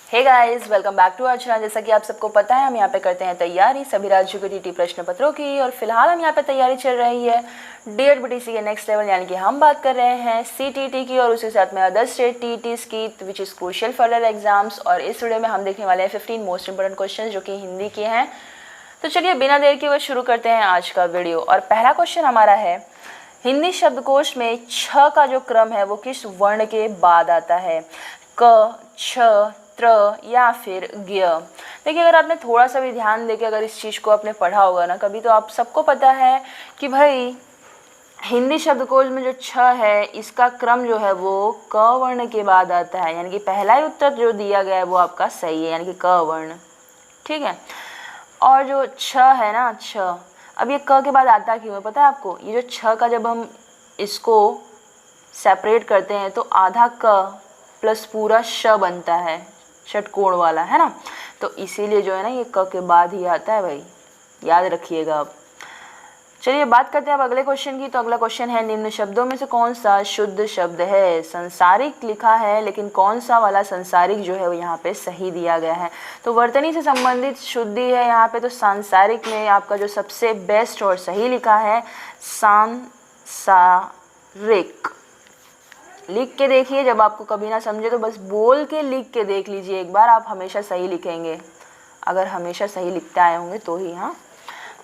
Hey guys, welcome back to our channel. जैसा कि आप सबको पता है, हम यहाँ पे करते हैं तैयारी सभी राज्यों के टीटी प्रश्न पत्रों की। और फिलहाल हम यहाँ पे तैयारी चल रही है DED-BTC के नेक्स्ट लेवल, यानी कि हम बात कर रहे हैं CTT की और उसके साथ में अदर स्टेट TTs की, which is crucial for their exams. और इस वीडियो में हम देखने वाले हैं 15 मोस्ट इंपोर्टेंट क्वेश्चन जो कि हिंदी के हैं। तो चलिए बिना देर के हुए शुरू करते हैं आज का वीडियो। और पहला क्वेश्चन हमारा है, हिंदी शब्दकोश में छ का जो क्रम है वो किस वर्ण के बाद आता है? क, छ, त्र या फिर ज्ञ। देखिए, अगर आपने थोड़ा सा भी ध्यान देके अगर इस चीज़ को आपने पढ़ा होगा ना कभी, तो आप सबको पता है कि भाई हिंदी शब्दकोश में जो छ है इसका क्रम जो है वो क वर्ण के बाद आता है, यानी कि पहला ही उत्तर जो दिया गया है वो आपका सही है, यानी कि क वर्ण। ठीक है। और जो छ है ना, छ, अब ये क के बाद आता क्यों है पता है आपको? ये जो छ का जब हम इसको सेपरेट करते हैं तो आधा क प्लस पूरा श बनता है, षटकोण वाला, है ना। तो इसीलिए जो है ना ये क के बाद ही आता है भाई, याद रखिएगा आप। चलिए बात करते हैं अब अगले क्वेश्चन की। तो अगला क्वेश्चन है, निम्न शब्दों में से कौन सा शुद्ध शब्द है? संसारिक लिखा है, लेकिन कौन सा वाला संसारिक जो है वो यहाँ पे सही दिया गया है? तो वर्तनी से संबंधित शुद्धि है यहाँ पे, तो सांसारिक में आपका जो सबसे बेस्ट और सही लिखा है सांसारिक। लिख के देखिए, जब आपको कभी ना समझे तो बस बोल के लिख के देख लीजिए एक बार, आप हमेशा सही लिखेंगे। अगर हमेशा सही लिखते आए होंगे तो ही। हाँ,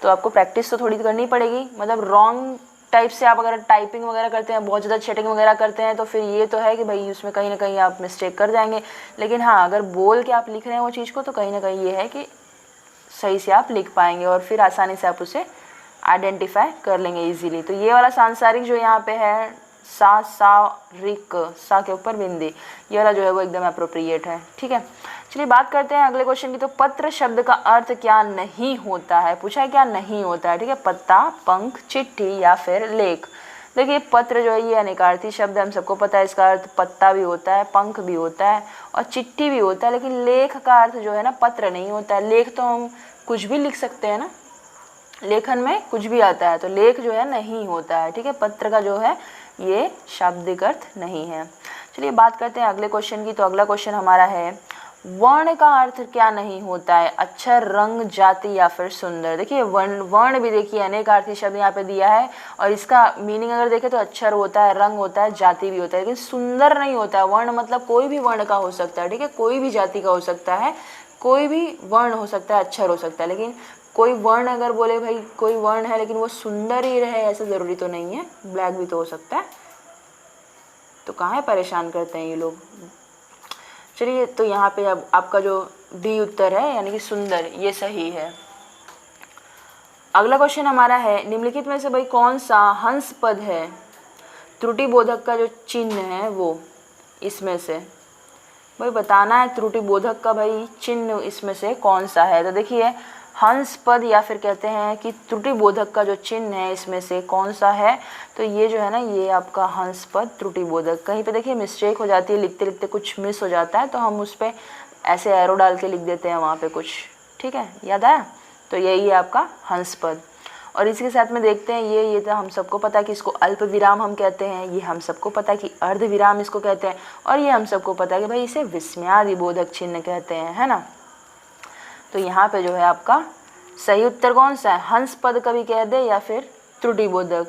तो आपको प्रैक्टिस तो थोड़ी करनी पड़ेगी। मतलब रॉन्ग टाइप से आप अगर टाइपिंग वगैरह करते हैं, बहुत ज़्यादा चीटिंग वगैरह करते हैं, तो फिर ये तो है कि भाई उसमें कहीं ना कहीं आप मिस्टेक कर जाएंगे। लेकिन हाँ, अगर बोल के आप लिख रहे हैं वो चीज़ को, तो कहीं ना कहीं ये है कि सही से आप लिख पाएंगे और फिर आसानी से आप उसे आइडेंटिफाई कर लेंगे ईजीली। तो ये वाला सांसारिक जो यहाँ पे है, सा सा के ऊपर बिंदी, ये वाला जो है वो एकदम अप्रोप्रिएट है। ठीक है, चलिए बात करते हैं अगले क्वेश्चन की। तो पत्र शब्द का अर्थ क्या नहीं होता है? पूछा है क्या नहीं होता है। ठीक है, पत्ता, पंख, चिट्ठी या फिर लेख। देखिए, पत्र जो है ये अनेकार्थी शब्द है, हम सबको पता है इसका अर्थ पत्ता भी होता है, पंख भी होता है और चिट्ठी भी होता है। लेकिन लेख का अर्थ जो है ना पत्र नहीं होता है। लेख तो हम कुछ भी लिख सकते हैं ना, लेखन में कुछ भी आता है, तो लेख जो है नहीं होता है। ठीक है, पत्र का जो है ये शाब्दिक अर्थ नहीं है। चलिए बात करते हैं अगले क्वेश्चन की। तो अगला क्वेश्चन हमारा है, वर्ण का अर्थ क्या नहीं होता है? अक्षर, रंग, जाति या फिर सुंदर। देखिए, वर्ण भी देखिए अनेकार्थी शब्द यहाँ पे दिया है और इसका मीनिंग अगर देखें तो अक्षर होता है, रंग होता है, जाति भी होता है, लेकिन सुंदर नहीं होता है। वर्ण मतलब कोई भी वर्ण का हो सकता है। ठीक है, कोई भी जाति का हो सकता है, कोई भी वर्ण हो सकता है, अक्षर हो सकता है। लेकिन कोई वर्ण अगर बोले भाई कोई वर्ण है लेकिन वो सुंदर ही रहे, ऐसा ज़रूरी तो नहीं है, ब्लैक भी तो हो सकता है। तो कहाँ है परेशान करते हैं ये लोग। चलिए, तो यहाँ पे अब आपका जो डी उत्तर है यानी कि सुंदर, ये सही है। अगला क्वेश्चन हमारा है, निम्नलिखित में से भाई कौन सा हंस पद है? त्रुटि बोधक का जो चिन्ह है वो इसमें से भाई बताना है। त्रुटि बोधक का भाई चिन्ह इसमें से कौन सा है? तो देखिए, हंस पद या फिर कहते हैं कि त्रुटि बोधक का जो चिन्ह है इसमें से कौन सा है? तो ये जो है ना, ये आपका हंस पद त्रुटि बोधक। कहीं पे देखिए मिस्टेक हो जाती है, लिखते लिखते कुछ मिस हो जाता है, तो हम उस पर ऐसे एरो डाल के लिख देते हैं वहाँ पे कुछ। ठीक है, याद आया? तो यही है आपका हंस पद। और इसके साथ में देखते हैं ये तो हम सबको पता है कि इसको अल्प विराम हम कहते हैं, ये हम सबको पता है कि अर्ध विराम इसको कहते हैं, और ये हम सबको पता है कि भाई इसे विस्मयादि बोधक चिन्ह कहते हैं, है ना। तो यहाँ पे जो है आपका सही उत्तर कौन सा है? हंस पद कभी कह दे या फिर त्रुटि बोधक।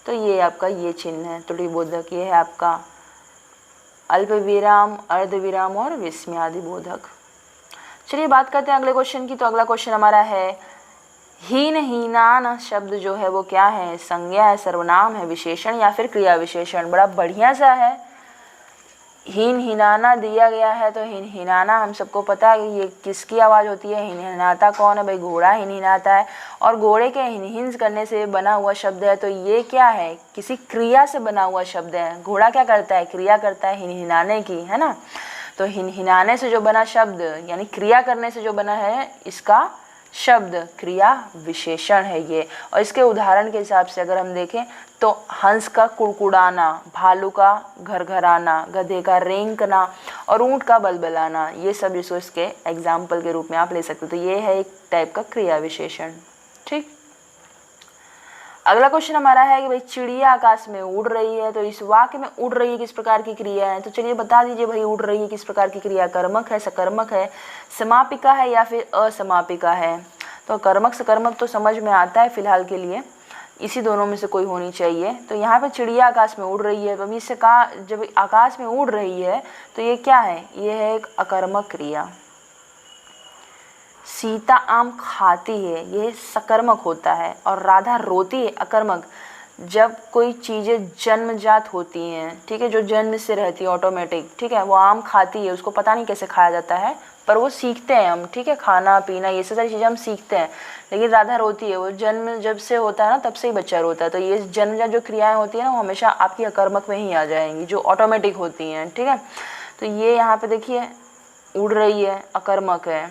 तो ये आपका ये चिन्ह है त्रुटि बोधक, ये है आपका अल्प विराम, अर्ध विराम और विस्मयादि बोधक। चलिए बात करते हैं अगले क्वेश्चन की। तो अगला क्वेश्चन हमारा है, हीन, हीनान शब्द जो है वो क्या है? संज्ञा है, सर्वनाम है, विशेषण या फिर क्रिया विशेषण? बड़ा बढ़िया सा है। हीन हिनाना दिया गया है, तो हिन हिनाना हम सबको पता है ये किसकी आवाज़ होती है। हिन हिनाता कौन है भाई? घोड़ा हिन हिनाता है, और घोड़े के हिन हिंस करने से बना हुआ शब्द है। तो ये क्या है? किसी क्रिया से बना हुआ शब्द है। घोड़ा क्या करता है? क्रिया करता है हिन हिनाने की, है ना। तो हिन हिनाने से जो बना शब्द यानी क्रिया करने से जो बना है, इसका शब्द क्रिया विशेषण है ये। और इसके उदाहरण के हिसाब से अगर हम देखें तो हंस का कुड़कुड़ाना, भालू का घरघराना, गधे का रेंकना और ऊँट का बलबलाना, ये सब इसको इसके एग्जाम्पल के रूप में आप ले सकते हो। तो ये है एक टाइप का क्रिया विशेषण। ठीक, अगला क्वेश्चन हमारा है कि भाई चिड़िया आकाश में उड़ रही है, तो इस वाक्य में उड़ रही है किस प्रकार की क्रिया है, तो चलिए बता दीजिए भाई उड़ रही है किस प्रकार की क्रिया, कर्मक है, सकर्मक है, समापिका है या फिर असमापिका है। तो कर्मक सकर्मक तो समझ में आता है फिलहाल के लिए, इसी दोनों में से कोई होनी चाहिए। तो यहाँ पे चिड़िया आकाश में उड़ रही है, तो अभी इससे कहा जब आकाश में उड़ रही है तो ये क्या है, ये है एक अकर्मक क्रिया। सीता आम खाती है, ये सकर्मक होता है। और राधा रोती है, अकर्मक। जब कोई चीज़ें जन्मजात होती हैं, ठीक है, जो जन्म से रहती है ऑटोमेटिक, ठीक है, वो आम खाती है, उसको पता नहीं कैसे खाया जाता है, पर वो सीखते हैं हम, ठीक है, खाना पीना ये सब सारी चीज़ें हम सीखते हैं। लेकिन राधा रोती है, वो जन्म जब से होता है ना तब से ही बच्चा रोता है। तो ये जन्मजात जो क्रियाएं होती है ना वो हमेशा आपकी अकर्मक में ही आ जाएंगी, जो ऑटोमेटिक होती हैं, ठीक है। तो ये यहाँ पे देखिए उड़ रही है, अकर्मक है।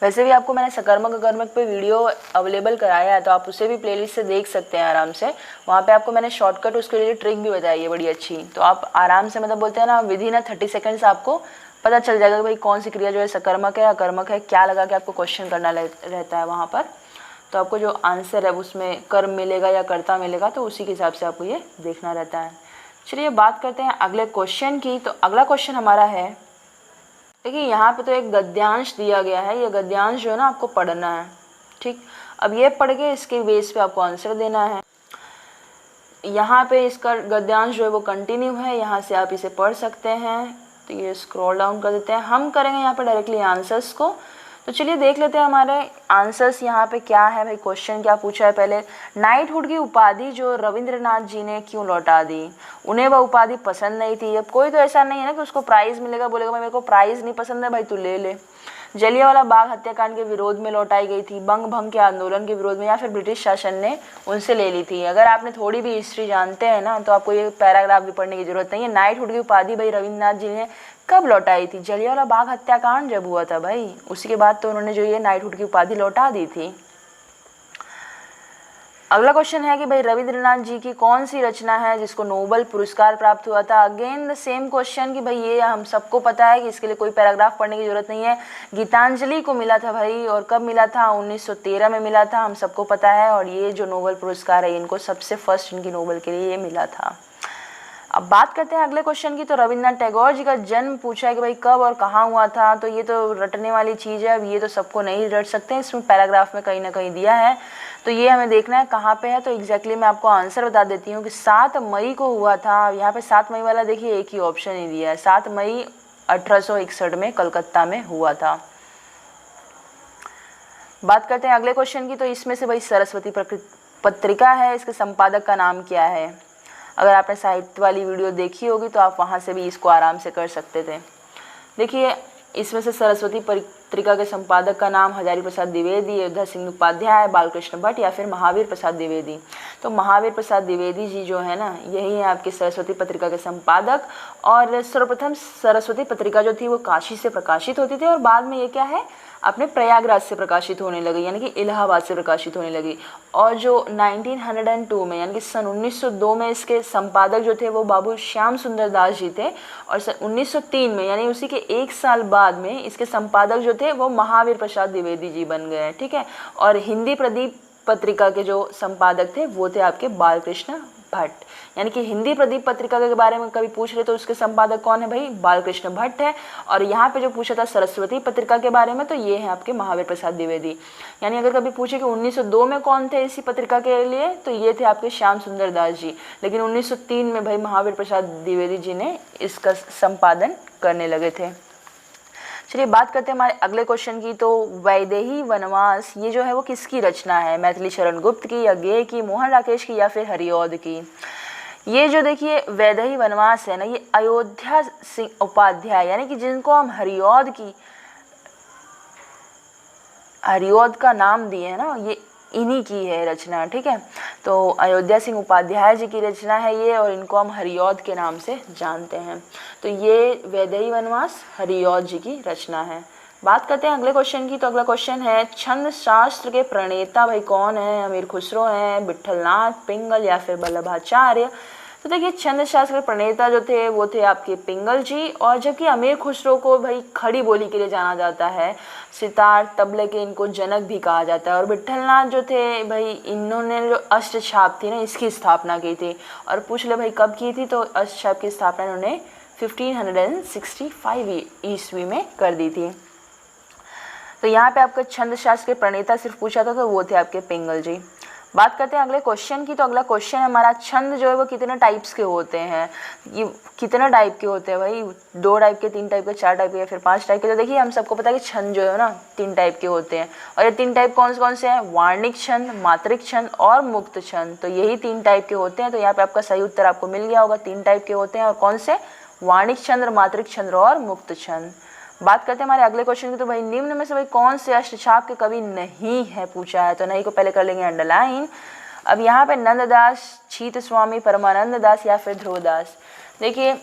वैसे भी आपको मैंने सकर्मक अकर्मक पे वीडियो अवेलेबल कराया है, तो आप उसे भी प्लेलिस्ट से देख सकते हैं आराम से। वहाँ पे आपको मैंने शॉर्टकट उसके लिए ट्रिक भी बताई है बड़ी अच्छी, तो आप आराम से मतलब बोलते हैं ना विधि ना 30 सेकंड्स आपको पता चल जाएगा कि भाई कौन सी क्रिया जो है सकर्मक है अकर्मक है, क्या लगा के आपको क्वेश्चन करना रहता है वहाँ पर। तो आपको जो आंसर है उसमें कर्म मिलेगा या कर्ता मिलेगा, तो उसी के हिसाब से आपको ये देखना रहता है। चलिए बात करते हैं अगले क्वेश्चन की। तो अगला क्वेश्चन हमारा है, देखिए यहाँ पे तो एक गद्यांश दिया गया है, ये गद्यांश जो है ना आपको पढ़ना है, ठीक। अब ये पढ़ के इसके बेस पे आपको आंसर देना है। यहाँ पे इसका गद्यांश जो है वो कंटिन्यू है, यहाँ से आप इसे पढ़ सकते हैं। तो ये स्क्रॉल डाउन कर देते हैं, हम करेंगे यहाँ पे डायरेक्टली आंसर्स को। तो चलिए देख लेते हैं हमारे आंसर्स यहाँ पे क्या है। भाई क्वेश्चन क्या पूछा है, पहले नाइटहुड की उपाधि जो रविंद्रनाथ जी ने क्यों लौटा दी, उन्हें वह उपाधि पसंद नहीं थी। अब कोई तो ऐसा नहीं है ना कि उसको प्राइज़ मिलेगा, बोलेगा भाई मेरे को प्राइज़ नहीं पसंद है, भाई तू ले ले। जलियांवाला बाग हत्याकांड के विरोध में लौटाई गई थी, बंग भंग के आंदोलन के विरोध में, या फिर ब्रिटिश शासन ने उनसे ले ली थी। अगर आपने थोड़ी भी हिस्ट्री जानते हैं ना तो आपको ये पैराग्राफ भी पढ़ने की जरूरत नहीं है। नाइटहुड की उपाधि भाई रविंद्रनाथ जी ने कब लौटाई थी, जलियांवाला बाग हत्याकांड जब हुआ था भाई, उसी के बाद तो उन्होंने जो ये नाइटहुड की उपाधि लौटा दी थी। अगला क्वेश्चन है कि भाई रविंद्रनाथ जी की कौन सी रचना है जिसको नोबेल पुरस्कार प्राप्त हुआ था। अगेन द सेम क्वेश्चन कि भाई ये हम सबको पता है कि इसके लिए कोई पैराग्राफ पढ़ने की जरूरत नहीं है। गीतांजलि को मिला था भाई, और कब मिला था, 1913 में मिला था, हम सबको पता है। और ये जो नोबेल पुरस्कार है इनको सबसे फर्स्ट इनकी नोबेल के लिए ये मिला था। अब बात करते हैं अगले क्वेश्चन की। तो रविंद्रनाथ टैगोर जी का जन्म पूछा है कि भाई कब और कहाँ हुआ था। तो ये तो रटने वाली चीज़ है, अब ये तो सबको नहीं रट सकते, इसमें पैराग्राफ में कहीं ना कहीं दिया है, तो ये हमें देखना है कहाँ पे है। तो एग्जैक्टली मैं आपको आंसर बता देती हूँ कि 7 मई को हुआ था। यहाँ पे 7 मई वाला देखिए एक ही ऑप्शन ही दिया है, 7 मई 1861 में कलकत्ता में हुआ था। बात करते हैं अगले क्वेश्चन की। तो इसमें से भाई सरस्वती पत्रिका है, इसके संपादक का नाम क्या है। अगर आपने साहित्य वाली वीडियो देखी होगी तो आप वहाँ से भी इसको आराम से कर सकते थे। देखिए इसमें से सरस्वती पत्रिका के संपादक का नाम हजारी प्रसाद द्विवेदी, अयोध्या सिंह उपाध्याय, बालकृष्ण भट्ट या फिर महावीर प्रसाद द्विवेदी। तो महावीर प्रसाद द्विवेदी जी जो है ना यही है आपके सरस्वती पत्रिका के संपादक। और सर्वप्रथम सरस्वती पत्रिका जो थी वो काशी से प्रकाशित होती थी, और बाद में ये क्या है अपने प्रयागराज से प्रकाशित होने लगी, यानी कि इलाहाबाद से प्रकाशित होने लगी। और जो 1902 में यानी कि सन 1902 में इसके संपादक जो थे वो बाबू श्याम सुंदर दास जी थे। और सन 1903 में यानी उसी के एक साल बाद में इसके संपादक जो थे वो महावीर प्रसाद द्विवेदी जी बन गए, ठीक है। और हिंदी प्रदीप पत्रिका के जो संपादक थे वो थे आपके बालकृष्ण भट्ट। यानी कि हिंदी प्रदीप पत्रिका के बारे में कभी पूछ रहे तो उसके संपादक कौन है भाई, बालकृष्ण भट्ट है। और यहाँ पे जो पूछा था सरस्वती पत्रिका के बारे में तो ये है आपके महावीर प्रसाद द्विवेदी। यानी अगर कभी पूछे कि 1902 में कौन थे इसी पत्रिका के लिए तो ये थे आपके श्याम सुंदर दास जी, लेकिन 1903 में भाई महावीर प्रसाद द्विवेदी जी ने इसका संपादन करने लगे थे। चलिए बात करते हैं हमारे अगले क्वेश्चन की। तो वैदेही वनवास ये जो है वो किसकी रचना है, मैथिली शरण गुप्त की या गेय की, मोहन राकेश की या फिर हरिऔध की। ये जो देखिए वैदेही वनवास है ना ये अयोध्या सिंह उपाध्याय यानी कि जिनको हम हरिऔध का नाम दिए हैं ना ये इन्हीं की है रचना, ठीक है। तो अयोध्या सिंह उपाध्याय जी की रचना है ये, और इनको हम हरिऔध के नाम से जानते हैं। तो ये वैदेही वनवास हरिऔध जी की रचना है। बात करते हैं अगले क्वेश्चन की। तो अगला क्वेश्चन है छंद शास्त्र के प्रणेता भाई कौन है, अमीर खुसरो हैं, विठलनाथ, पिंगल या फिर वल्लभाचार्य। तो देखिए छंद शास्त्र के प्रणेता जो थे वो थे आपके पिंगल जी, और जबकि अमीर खुसरो को भाई खड़ी बोली के लिए जाना जाता है, सितार तबले के इनको जनक भी कहा जाता है। और विट्ठलनाथ जो थे भाई इन्होंने जो अष्टछाप थी ना इसकी स्थापना की थी। और पूछ ले भाई कब की थी, तो अष्टछाप की स्थापना इन्होंने 1565 ईस्वी में कर दी थी। तो यहाँ पे आपका छंद शास्त्र के प्रणेता सिर्फ पूछा था, तो वो थे आपके पिंगल जी। बात करते हैं अगले क्वेश्चन की। तो अगला क्वेश्चन है हमारा, छंद जो है वो कितने टाइप्स के होते हैं। ये कितने टाइप के होते हैं भाई, 2 टाइप के, 3 टाइप के, 4 टाइप के या फिर 5 टाइप के। तो देखिए हम सबको पता है कि छंद जो है ना 3 टाइप के होते हैं, और ये 3 टाइप कौन से हैं, वार्णिक छंद, मात्रिक छंद और मुक्त छंद। तो यही 3 टाइप के होते हैं। तो यहाँ पे आपका सही उत्तर आपको मिल गया होगा, 3 टाइप के होते हैं। और कौन से, वार्णिक छंद, मात्रिक छंद और मुक्त छंद। बात करते हैं हमारे अगले क्वेश्चन की। तो भाई निम्न में से भाई कौन से अष्टछाप के कवि नहीं है पूछा है। तो नहीं को पहले कर लेंगे अंडरलाइन। अब यहाँ पे नंददास, छीत स्वामी, परमानंद दास या फिर ध्रुवदास। देखिए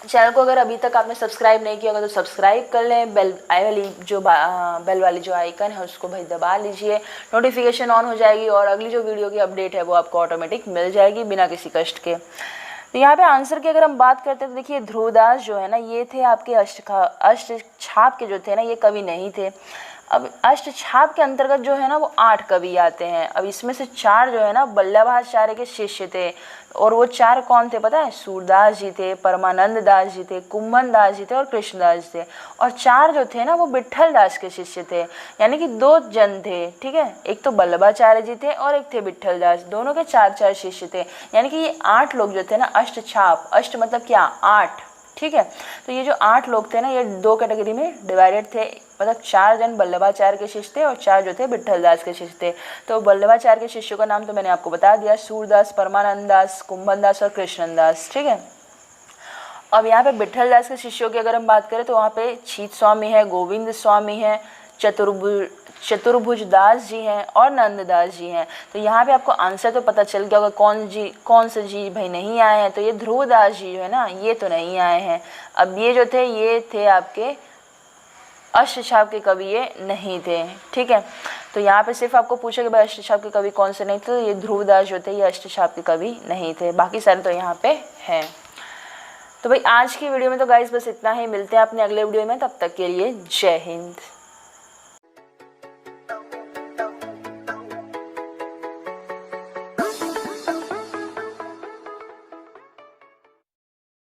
चैनल को अगर अभी तक आपने सब्सक्राइब नहीं किया होगा तो सब्सक्राइब कर लें, बेल वाली जो आइकन है उसको भाई दबा लीजिए, नोटिफिकेशन ऑन हो जाएगी और अगली जो वीडियो की अपडेट है वो आपको ऑटोमेटिक मिल जाएगी बिना किसी कष्ट के। तो यहाँ पे आंसर की अगर हम बात करते हैं तो देखिए ध्रुवदास जो है ना ये थे आपके अष्टछाप के जो थे ना ये कवि नहीं थे। अब अष्टछाप के अंतर्गत जो है ना वो 8 कवि आते हैं। अब इसमें से 4 जो है ना वल्लभाचार्य के शिष्य थे, और वो 4 कौन थे पता है, सूरदास जी थे, परमानंद दास जी थे, कुम्भन दास जी थे और कृष्णदास थे। और 4 जो थे ना वो विट्ठल दास के शिष्य थे, यानी कि 2 जन थे, ठीक है। एक तो वल्लभाचार्य जी थे और एक थे विट्ठल दास, दोनों के 4 शिष्य थे। यानी कि ये 8 लोग जो थे ना अष्टछाप, अष्ट मतलब क्या, 8, ठीक है। तो ये जो 8 लोग थे ना ये 2 कैटेगरी में डिवाइडेड थे, मतलब 4 जन वल्लभाचार्य के शिष्य थे और 4 जो थे विट्ठल दास के शिष्य थे। तो वल्लभाचार्य के शिष्यों का नाम तो मैंने आपको बता दिया, सूरदास, परमानंद दास, कुम्भन दास और कृष्णदास, ठीक है। अब यहाँ पे विट्ठल दास के शिष्यों की अगर हम बात करें तो वहाँ पे छीत स्वामी है, गोविंद स्वामी है, चतुर्भुज दास जी हैं और नंददास जी हैं। तो यहाँ पे आपको आंसर तो पता चल गया होगा कौन से जी भाई नहीं आए हैं। तो ये ध्रुवदास जी जो है ना ये तो नहीं आए हैं। अब ये जो थे ये थे आपके अष्टछाप के कवि, ये नहीं थे, ठीक है। तो यहाँ पे सिर्फ आपको पूछा कि भाई अष्टछाप के कवि कौन से नहीं थे, तो ये ध्रुवदास जो थे ये अष्टछाप के कवि नहीं थे, बाकी सारे तो यहाँ पे हैं। तो भाई आज की वीडियो में तो गाइस बस इतना ही, मिलते हैं अपने अगले वीडियो में, तब तक के लिए जय हिंद।